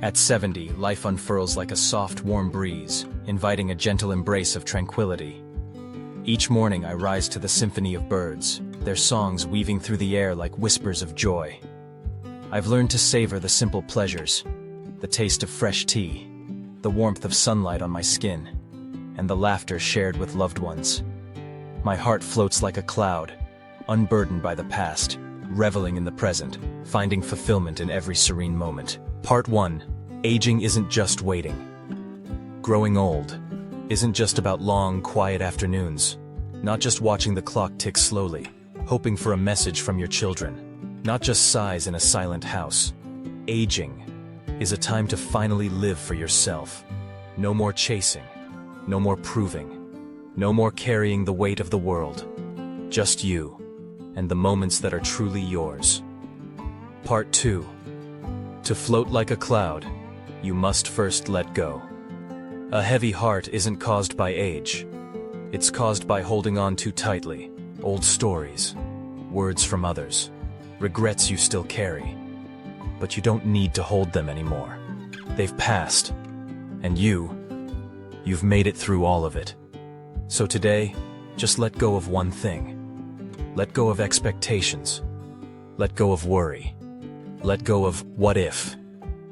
At 70, life unfurls like a soft, warm breeze, inviting a gentle embrace of tranquility. Each morning I rise to the symphony of birds, their songs weaving through the air like whispers of joy. I've learned to savor the simple pleasures, the taste of fresh tea, the warmth of sunlight on my skin, and the laughter shared with loved ones. My heart floats like a cloud, unburdened by the past, reveling in the present, finding fulfillment in every serene moment. Part 1. Aging isn't just waiting. Growing old isn't just about long, quiet afternoons, not just watching the clock tick slowly, hoping for a message from your children, not just sighs in a silent house. Aging is a time to finally live for yourself. No more chasing, no more proving, no more carrying the weight of the world. Just you, and the moments that are truly yours. Part 2. To float like a cloud, you must first let go. A heavy heart isn't caused by age. It's caused by holding on too tightly. Old stories, words from others, regrets you still carry. But you don't need to hold them anymore. They've passed. And you've made it through all of it. So today, just let go of one thing. Let go of expectations. Let go of worry. Let go of what if.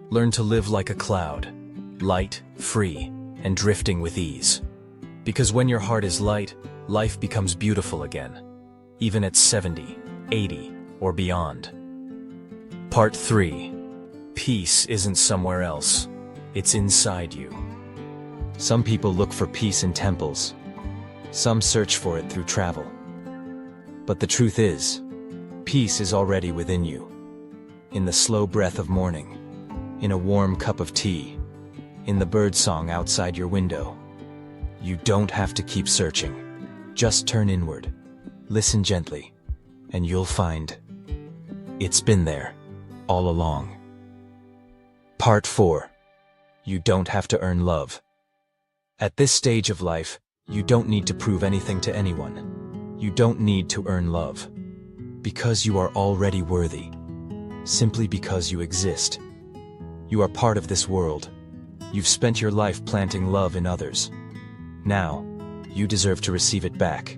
Learn to live like a cloud, light, free, and drifting with ease. Because when your heart is light, life becomes beautiful again, even at 70, 80, or beyond. Part 3. Peace isn't somewhere else. It's inside you. Some people look for peace in temples. Some search for it through travel. But the truth is, peace is already within you. In the slow breath of morning, in a warm cup of tea, in the birdsong outside your window. You don't have to keep searching. Just turn inward, listen gently, and you'll find it's been there all along. Part 4. You don't have to earn love. At this stage of life, you don't need to prove anything to anyone. You don't need to earn love, because you are already worthy, simply because you exist. You are part of this world. You've spent your life planting love in others. Now, you deserve to receive it back,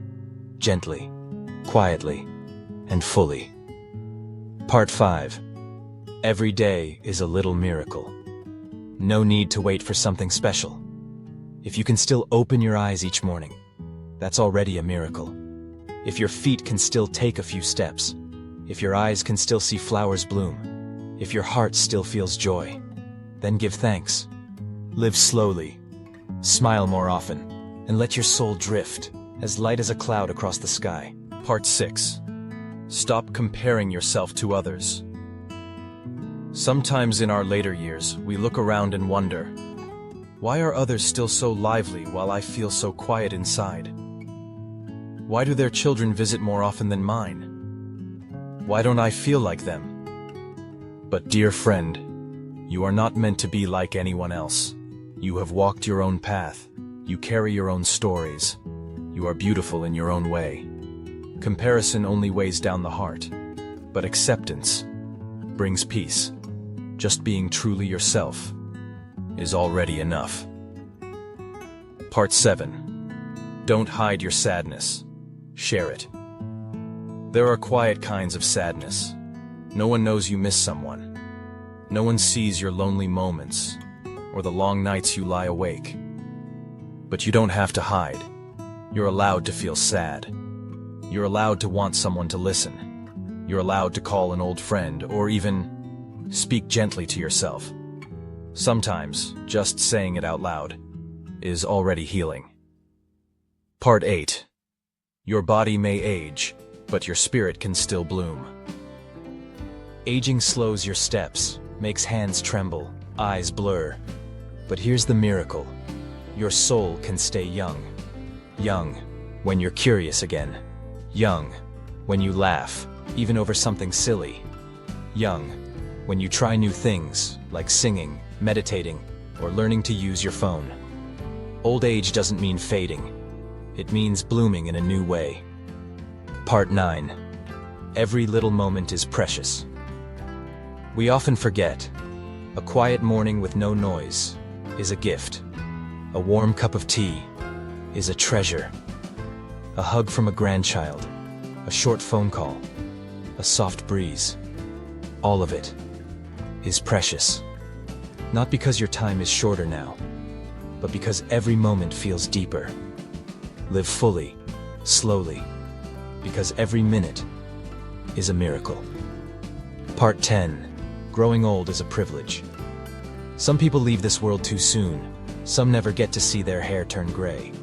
gently, quietly, and fully. Part 5. Every day is a little miracle. No need to wait for something special. If you can still open your eyes each morning, that's already a miracle. If your feet can still take a few steps, if your eyes can still see flowers bloom, if your heart still feels joy, then give thanks. Live slowly, smile more often, and let your soul drift, as light as a cloud across the sky. Part 6. Stop comparing yourself to others. Sometimes in our later years, we look around and wonder, why are others still so lively while I feel so quiet inside? Why do their children visit more often than mine? Why don't I feel like them? But dear friend, you are not meant to be like anyone else. You have walked your own path. You carry your own stories. You are beautiful in your own way. Comparison only weighs down the heart, but acceptance brings peace. Just being truly yourself is already enough. Part 7. Don't hide your sadness. Share it. There are quiet kinds of sadness. No one knows you miss someone. No one sees your lonely moments or the long nights you lie awake. But you don't have to hide. You're allowed to feel sad. You're allowed to want someone to listen. You're allowed to call an old friend or even speak gently to yourself. Sometimes just saying it out loud is already healing. Part 8. Your body may age, but your spirit can still bloom. Aging slows your steps, makes hands tremble, eyes blur. But here's the miracle. Your soul can stay young. Young when you're curious again. Young when you laugh, even over something silly. Young when you try new things, like singing, meditating, or learning to use your phone. Old age doesn't mean fading. It means blooming in a new way. Part 9. Every little moment is precious. We often forget, A quiet morning with no noise is a gift. A warm cup of tea is a treasure. A hug from a grandchild, a short phone call, a soft breeze. All of it is precious. Not because your time is shorter now, but because every moment feels deeper. Live fully, slowly, because every minute is a miracle. Part 10. Growing old is a privilege. Some people leave this world too soon. Some never get to see their hair turn gray.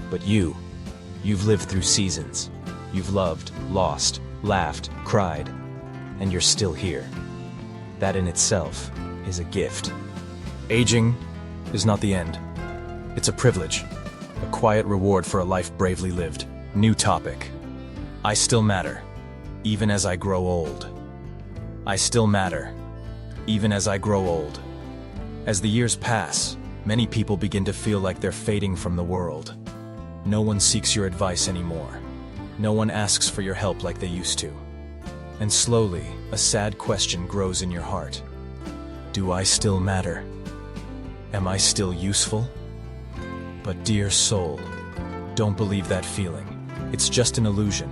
But you've lived through seasons. You've loved, lost, laughed, cried, and you're still here. That in itself is a gift. Aging is not the end. It's a privilege, a quiet reward for a life bravely lived. New topic. I still matter, even as I grow old. I still matter, even as I grow old. As the years pass, many people begin to feel like they're fading from the world. No one seeks your advice anymore. No one asks for your help like they used to. And slowly, a sad question grows in your heart. Do I still matter? Am I still useful? But dear soul, don't believe that feeling. It's just an illusion.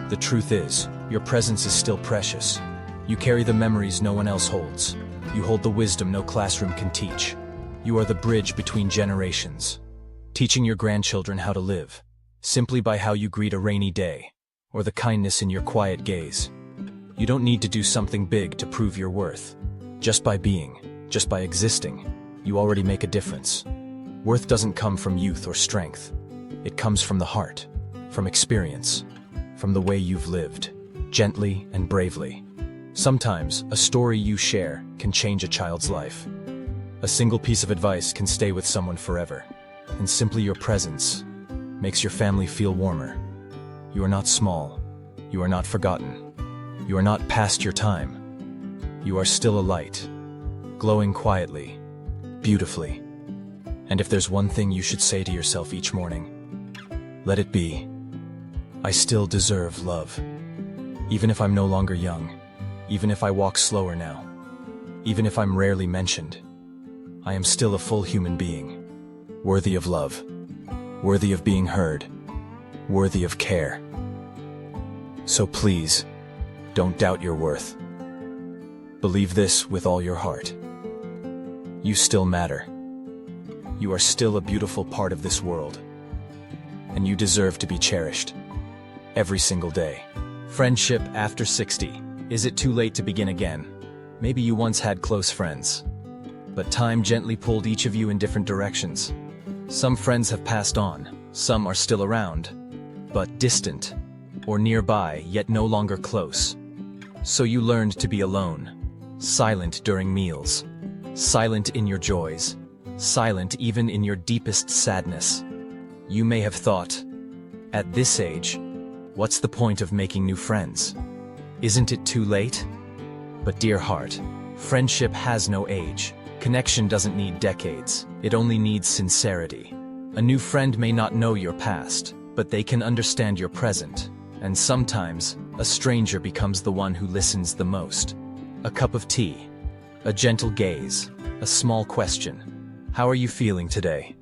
The truth is, your presence is still precious. You carry the memories no one else holds. You hold the wisdom no classroom can teach. You are the bridge between generations, teaching your grandchildren how to live, simply by how you greet a rainy day, or the kindness in your quiet gaze. You don't need to do something big to prove your worth. Just by being, just by existing, you already make a difference. Worth doesn't come from youth or strength. It comes from the heart, from experience, from the way you've lived, gently and bravely. Sometimes, a story you share can change a child's life. A single piece of advice can stay with someone forever, and simply your presence makes your family feel warmer. You are not small. You are not forgotten. You are not past your time. You are still a light, glowing quietly, beautifully. And if there's one thing you should say to yourself each morning, let it be, I still deserve love. Even if I'm no longer young, even if I walk slower now, even if I'm rarely mentioned, I am still a full human being, worthy of love, worthy of being heard, worthy of care. So please, don't doubt your worth. Believe this with all your heart. You still matter. You are still a beautiful part of this world, and you deserve to be cherished every single day. Friendship after 60. Is it too late to begin again? Maybe you once had close friends, but time gently pulled each of you in different directions. Some friends have passed on, some are still around, but distant, or nearby, yet no longer close. So you learned to be alone, silent during meals, silent in your joys, silent even in your deepest sadness. You may have thought, at this age, what's the point of making new friends? Isn't it too late? But dear heart, friendship has no age. Connection doesn't need decades. It only needs sincerity. A new friend may not know your past, but they can understand your present. And sometimes, a stranger becomes the one who listens the most. A cup of tea, a gentle gaze, a small question. How are you feeling today?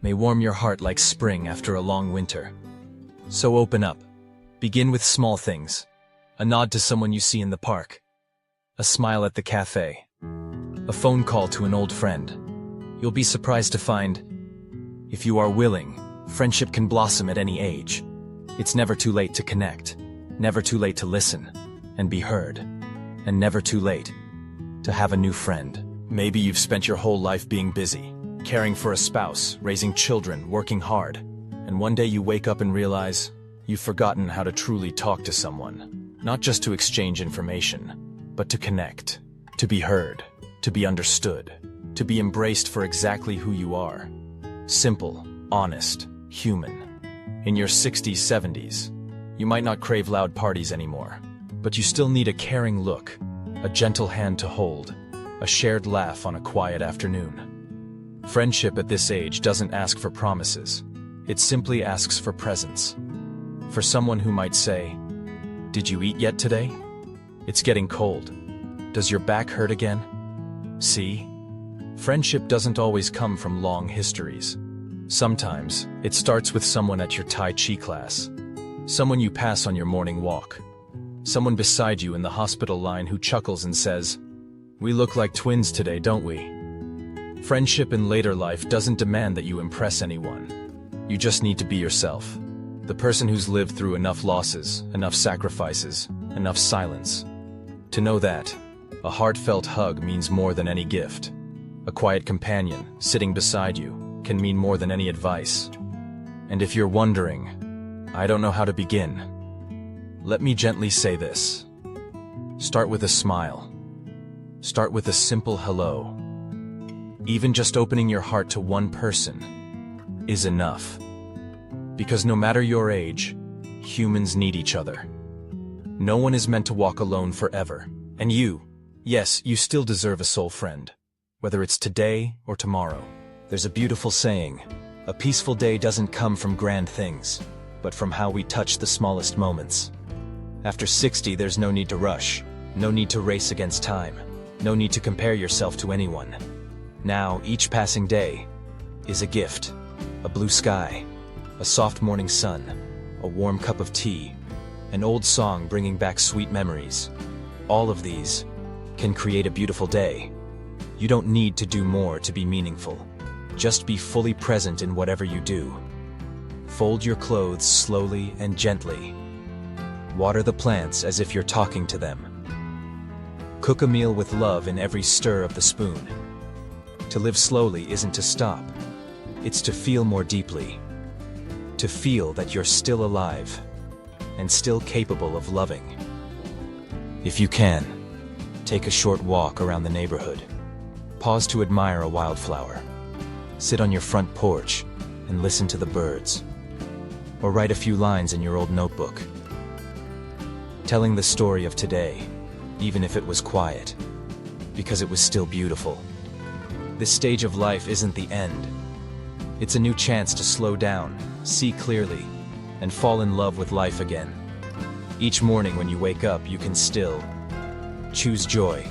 May warm your heart like spring after a long winter. So open up. Begin with small things. A nod to someone you see in the park. A smile at the cafe. A phone call to an old friend. You'll be surprised to find, if you are willing, friendship can blossom at any age. It's never too late to connect, never too late to listen and be heard, and never too late to have a new friend. Maybe you've spent your whole life being busy, caring for a spouse, raising children, working hard, and one day you wake up and realize you've forgotten how to truly talk to someone. Not just to exchange information, but to connect, to be heard, to be understood, to be embraced for exactly who you are. Simple, honest, human. In your 60s, 70s, you might not crave loud parties anymore, but you still need a caring look, a gentle hand to hold, a shared laugh on a quiet afternoon. Friendship at this age doesn't ask for promises. It simply asks for presence. For someone who might say, "Did you eat yet today? It's getting cold. Does your back hurt again?" See? Friendship doesn't always come from long histories. Sometimes, it starts with someone at your Tai Chi class. Someone you pass on your morning walk. Someone beside you in the hospital line who chuckles and says, "We look like twins today, don't we?" Friendship in later life doesn't demand that you impress anyone. You just need to be yourself. The person who's lived through enough losses, enough sacrifices, enough silence. To know that, a heartfelt hug means more than any gift. A quiet companion, sitting beside you, can mean more than any advice. And if you're wondering, "I don't know how to begin," let me gently say this. Start with a smile. Start with a simple hello. Even just opening your heart to one person is enough. Because no matter your age, humans need each other. No one is meant to walk alone forever. And you, yes, you still deserve a soul friend. Whether it's today or tomorrow. There's a beautiful saying, a peaceful day doesn't come from grand things, but from how we touch the smallest moments. After 60, there's no need to rush, no need to race against time, no need to compare yourself to anyone. Now, each passing day is a gift, a blue sky, a soft morning sun, a warm cup of tea, an old song bringing back sweet memories. All of these can create a beautiful day. You don't need to do more to be meaningful. Just be fully present in whatever you do. Fold your clothes slowly and gently. Water the plants as if you're talking to them. Cook a meal with love in every stir of the spoon. To live slowly isn't to stop. It's to feel more deeply. To feel that you're still alive and still capable of loving. If you can, take a short walk around the neighborhood. Pause to admire a wildflower. Sit on your front porch and listen to the birds. Or write a few lines in your old notebook. Telling the story of today, even if it was quiet, because it was still beautiful. This stage of life isn't the end. It's a new chance to slow down, see clearly, and fall in love with life again. Each morning when you wake up, you can still choose joy.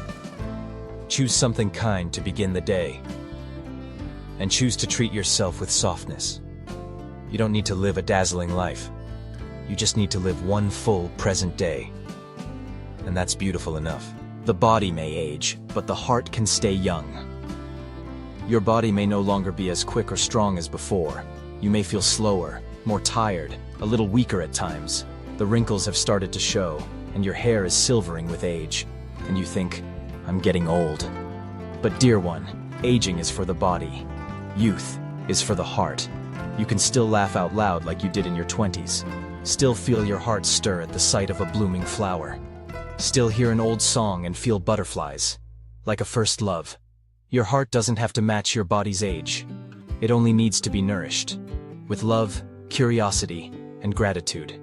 Choose something kind to begin the day. And choose to treat yourself with softness. You don't need to live a dazzling life. You just need to live one full present day. And that's beautiful enough. The body may age, but the heart can stay young. Your body may no longer be as quick or strong as before. You may feel slower, more tired, a little weaker at times. The wrinkles have started to show, and your hair is silvering with age. And you think, "I'm getting old." But dear one, aging is for the body. Youth is for the heart. You can still laugh out loud like you did in your 20s. Still feel your heart stir at the sight of a blooming flower. Still hear an old song and feel butterflies. Like a first love. Your heart doesn't have to match your body's age. It only needs to be nourished. With love, curiosity, and gratitude.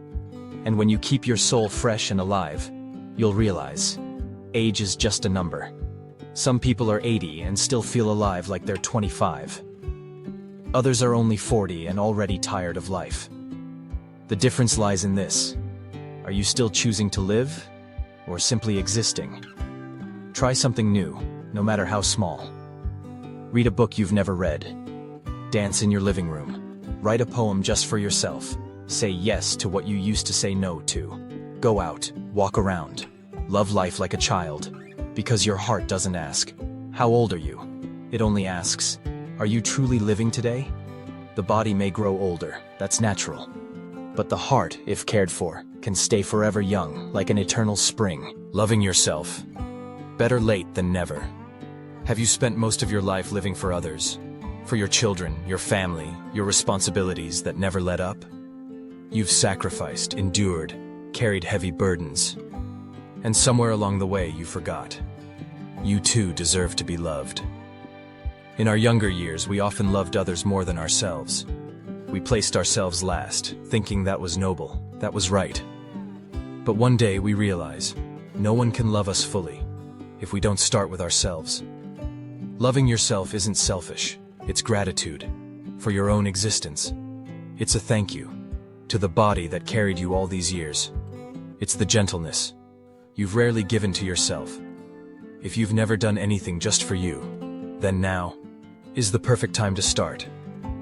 And when you keep your soul fresh and alive, you'll realize, age is just a number. Some people are 80 and still feel alive like they're 25. Others are only 40 and already tired of life. The difference lies in this. Are you still choosing to live, or simply existing? Try something new, no matter how small. Read a book you've never read. Dance in your living room. Write a poem just for yourself. Say yes to what you used to say no to. Go out, walk around. Love life like a child. Because your heart doesn't ask, "How old are you?" It only asks, "Are you truly living today?" The body may grow older, that's natural. But the heart, if cared for, can stay forever young, like an eternal spring. Loving yourself. Better late than never. Have you spent most of your life living for others? For your children, your family, your responsibilities that never let up? You've sacrificed, endured, carried heavy burdens. And somewhere along the way you forgot. You too deserve to be loved. In our younger years, we often loved others more than ourselves. We placed ourselves last, thinking that was noble, that was right. But one day we realize, no one can love us fully if we don't start with ourselves. Loving yourself isn't selfish, it's gratitude for your own existence. It's a thank you to the body that carried you all these years. It's the gentleness you've rarely given to yourself. If you've never done anything just for you, then now is the perfect time to start.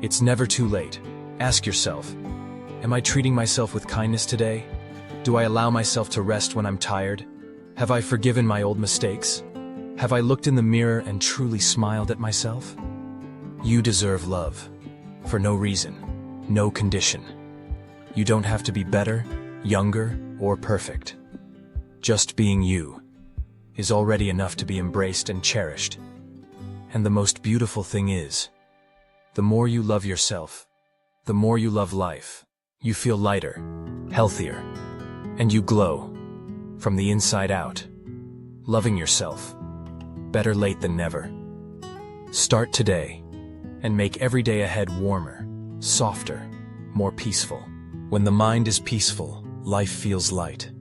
It's never too late. Ask yourself, am I treating myself with kindness today? Do I allow myself to rest when I'm tired? Have I forgiven my old mistakes? Have I looked in the mirror and truly smiled at myself? You deserve love. For no reason, no condition. You don't have to be better, younger, or perfect. Just being you is already enough to be embraced and cherished. And the most beautiful thing is, the more you love yourself, the more you love life. You feel lighter, healthier, and you glow from the inside out. Loving yourself, better late than never. Start today and make every day ahead warmer, softer, more peaceful. When the mind is peaceful, life feels light.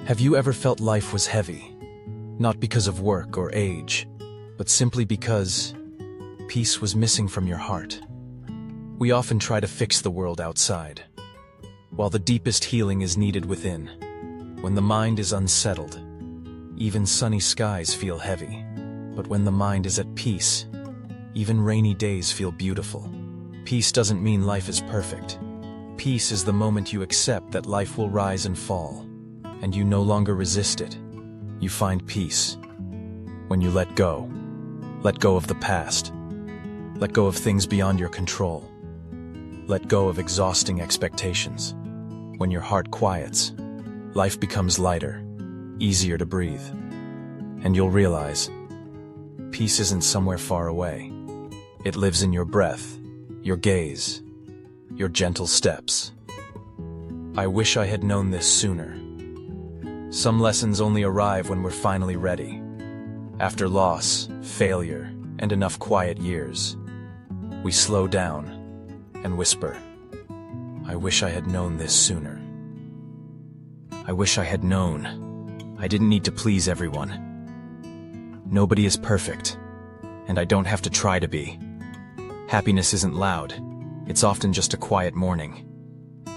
Have you ever felt life was heavy? Not because of work or age, but simply because peace was missing from your heart. We often try to fix the world outside, while the deepest healing is needed within. When the mind is unsettled, even sunny skies feel heavy. But when the mind is at peace, even rainy days feel beautiful. Peace doesn't mean life is perfect. Peace is the moment you accept that life will rise and fall, and you no longer resist it. You find peace when you let go. Let go of the past. Let go of things beyond your control. Let go of exhausting expectations. When your heart quiets, life becomes lighter, easier to breathe. And you'll realize, peace isn't somewhere far away. It lives in your breath, your gaze, your gentle steps. I wish I had known this sooner. Some lessons only arrive when we're finally ready. After loss, failure, and enough quiet years, we slow down and whisper, I wish I had known this sooner. I wish I had known I didn't need to please everyone. Nobody is perfect, and I don't have to try to be. Happiness isn't loud. It's often just a quiet morning.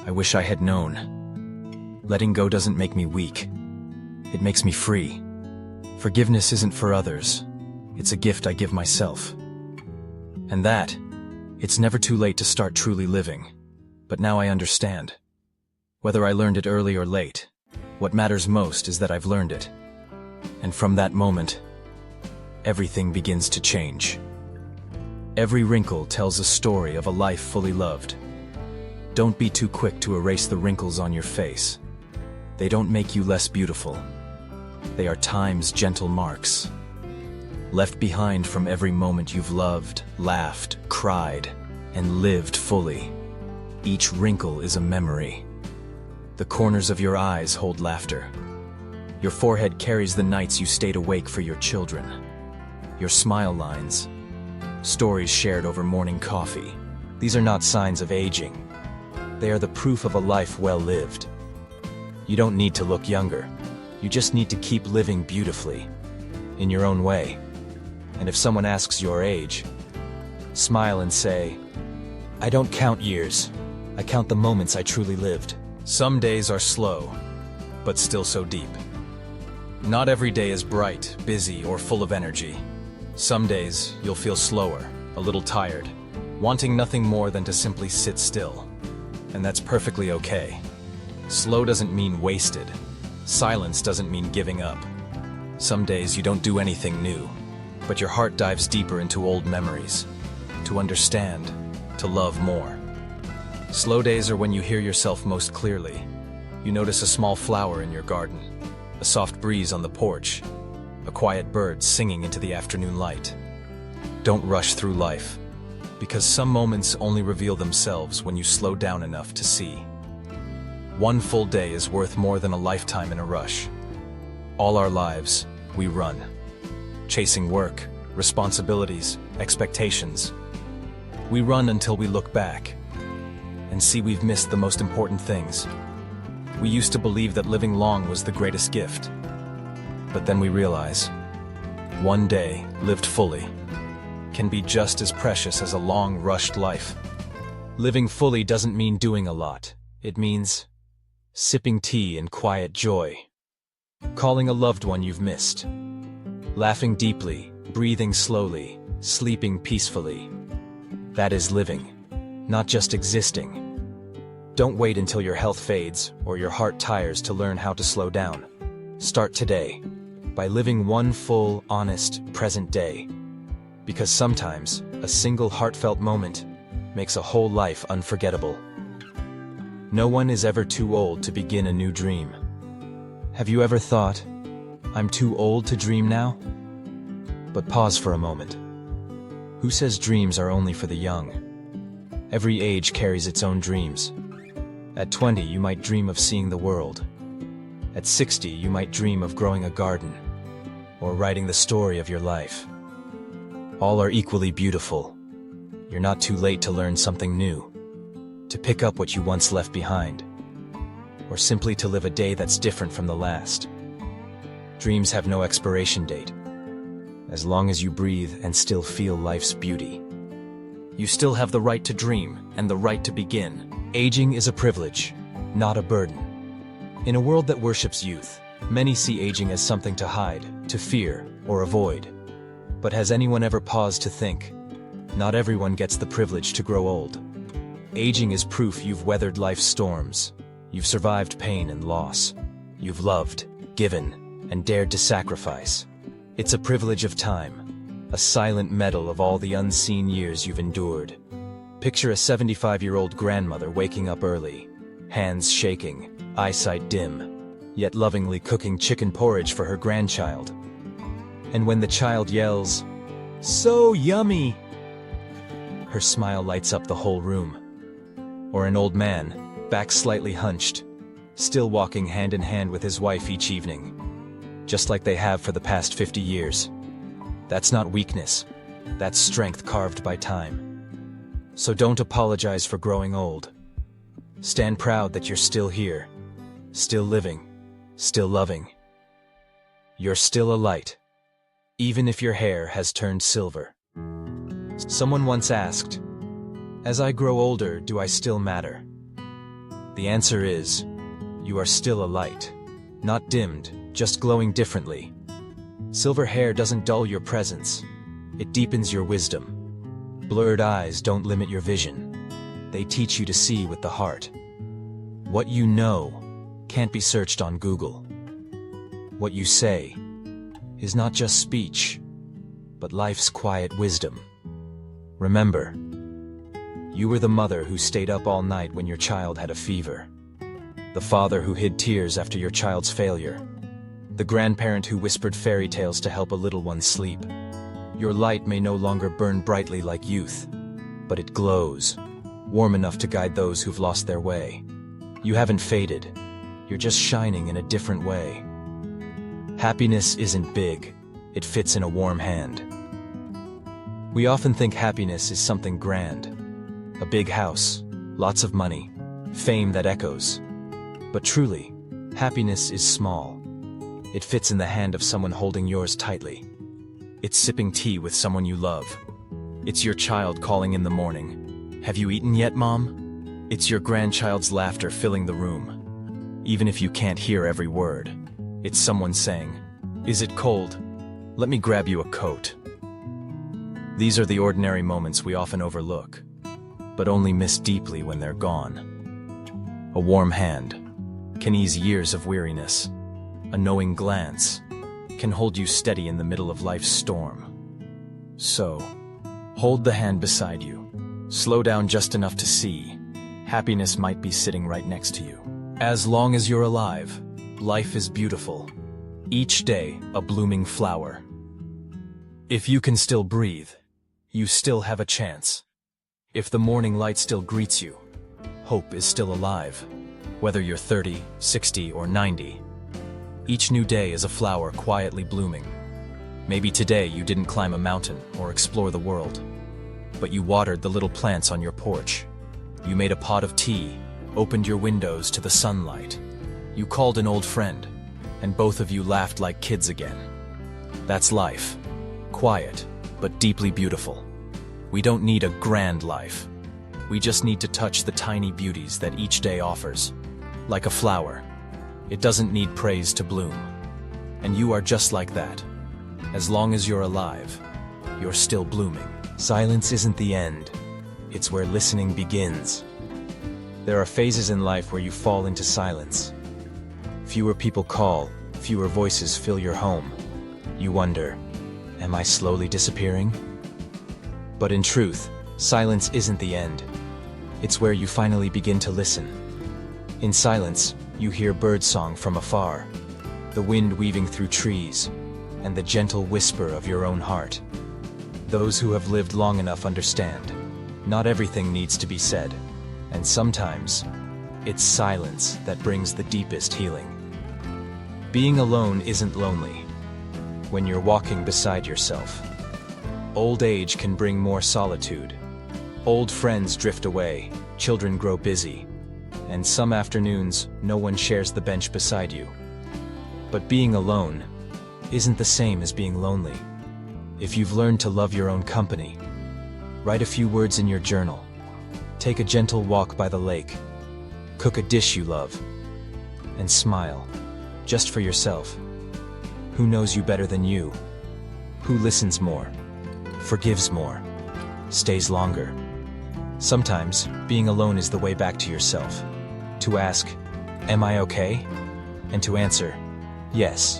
I wish I had known. Letting go doesn't make me weak. It makes me free. Forgiveness isn't for others. It's a gift I give myself. And that, it's never too late to start truly living. But now I understand. Whether I learned it early or late, what matters most is that I've learned it. And from that moment, everything begins to change. Every wrinkle tells a story of a life fully loved. Don't be too quick to erase the wrinkles on your face. They don't make you less beautiful. They are time's gentle marks, left behind from every moment you've loved, laughed, cried, and lived fully. Each wrinkle is a memory. The corners of your eyes hold laughter. Your forehead carries the nights you stayed awake for your children. Your smile lines, stories shared over morning coffee. These are not signs of aging. They are the proof of a life well lived. You don't need to look younger. You just need to keep living beautifully, in your own way. And if someone asks your age, smile and say, I don't count years. I count the moments I truly lived. Some days are slow, but still so deep. Not every day is bright, busy, or full of energy. Some days you'll feel slower, a little tired, wanting nothing more than to simply sit still. And that's perfectly okay. Slow doesn't mean wasted. Silence doesn't mean giving up. Some days you don't do anything new, but your heart dives deeper into old memories, to understand, to love more. Slow days are when you hear yourself most clearly. You notice a small flower in your garden, a soft breeze on the porch, a quiet bird singing into the afternoon light. Don't rush through life, because some moments only reveal themselves when you slow down enough to see. One full day is worth more than a lifetime in a rush. All our lives, we run, chasing work, responsibilities, expectations. We run until we look back and see we've missed the most important things. We used to believe that living long was the greatest gift. But then we realize, one day, lived fully, can be just as precious as a long, rushed life. Living fully doesn't mean doing a lot. It means sipping tea in quiet joy, calling a loved one you've missed, Laughing deeply, breathing slowly, sleeping peacefully. That is living, not just existing. Don't wait until your health fades or your heart tires to learn how to slow down. Start today, by living one full, honest, present day. Because sometimes, a single heartfelt moment makes a whole life unforgettable. No one is ever too old to begin a new dream. Have you ever thought, I'm too old to dream now? But pause for a moment. Who says dreams are only for the young? Every age carries its own dreams. At 20, you might dream of seeing the world. At 60, you might dream of growing a garden or writing the story of your life. All are equally beautiful. You're not too late to learn something new, to pick up what you once left behind, or simply to live a day that's different from the last. Dreams have no expiration date. As long as you breathe and still feel life's beauty, you still have the right to dream and the right to begin. Aging is a privilege, not a burden. In a world that worships youth, many see aging as something to hide, to fear, or avoid. But has anyone ever paused to think? Not everyone gets the privilege to grow old. Aging is proof you've weathered life's storms. You've survived pain and loss. You've loved, given, and dared to sacrifice. It's a privilege of time, a silent medal of all the unseen years you've endured. Picture a 75-year-old grandmother waking up early, hands shaking, eyesight dim, yet lovingly cooking chicken porridge for her grandchild. And when the child yells, "So yummy!" her smile lights up the whole room. Or an old man, back slightly hunched, still walking hand in hand with his wife each evening, just like they have for the past 50 years. That's not weakness, that's strength carved by time. So don't apologize for growing old. Stand proud that you're still here, still living, still loving. You're still a light, even if your hair has turned silver. Someone once asked, as I grow older, do I still matter? The answer is, you are still a light, not dimmed, just glowing differently. Silver hair doesn't dull your presence, it deepens your wisdom. Blurred eyes don't limit your vision, they teach you to see with the heart. What you know can't be searched on Google. What you say is not just speech, but life's quiet wisdom. Remember, you were the mother who stayed up all night when your child had a fever, the father who hid tears after your child's failure, the grandparent who whispered fairy tales to help a little one sleep. Your light may no longer burn brightly like youth, but it glows, warm enough to guide those who've lost their way. You haven't faded, you're just shining in a different way. Happiness isn't big, it fits in a warm hand. We often think happiness is something grand, a big house, lots of money, fame that echoes. But truly, happiness is small. It fits in the hand of someone holding yours tightly. It's sipping tea with someone you love. It's your child calling in the morning. Have you eaten yet, Mom? It's your grandchild's laughter filling the room. Even if you can't hear every word, it's someone saying, "Is it cold? Let me grab you a coat." These are the ordinary moments we often overlook, but only miss deeply when they're gone. A warm hand can ease years of weariness. A knowing glance can hold you steady in the middle of life's storm. So, hold the hand beside you. Slow down just enough to see. Happiness might be sitting right next to you. As long as you're alive, life is beautiful. Each day, a blooming flower. If you can still breathe, you still have a chance. If the morning light still greets you, hope is still alive. Whether you're 30, 60, or 90, each new day is a flower quietly blooming. Maybe today you didn't climb a mountain or explore the world, but you watered the little plants on your porch. You made a pot of tea, opened your windows to the sunlight. You called an old friend, and both of you laughed like kids again. That's life. Quiet, but deeply beautiful. We don't need a grand life. We just need to touch the tiny beauties that each day offers. Like a flower, it doesn't need praise to bloom. And you are just like that. As long as you're alive, you're still blooming. Silence isn't the end. It's where listening begins. There are phases in life where you fall into silence. Fewer people call, fewer voices fill your home. You wonder, am I slowly disappearing? But in truth, silence isn't the end. It's where you finally begin to listen. In silence, you hear birdsong from afar, the wind weaving through trees, and the gentle whisper of your own heart. Those who have lived long enough understand. Not everything needs to be said, and sometimes, it's silence that brings the deepest healing. Being alone isn't lonely when you're walking beside yourself. Old age can bring more solitude. Old friends drift away, children grow busy, and some afternoons, no one shares the bench beside you. But being alone isn't the same as being lonely. If you've learned to love your own company, write a few words in your journal. Take a gentle walk by the lake. Cook a dish you love. And smile, just for yourself. Who knows you better than you? Who listens more? Forgives more? Stays longer? Sometimes, being alone is the way back to yourself. To ask, am I okay? And to answer, yes,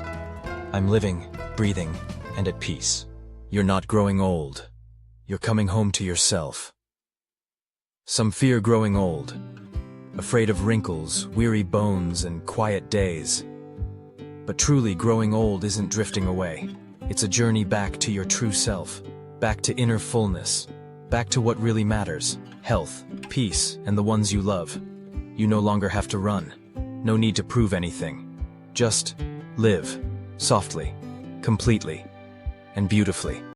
I'm living, breathing, and at peace. You're not growing old. You're coming home to yourself. Some fear growing old, afraid of wrinkles, weary bones, and quiet days. But truly, growing old isn't drifting away. It's a journey back to your true self, back to inner fullness, back to what really matters: health, peace, and the ones you love. You no longer have to run. No need to prove anything. Just live, softly, completely, and beautifully.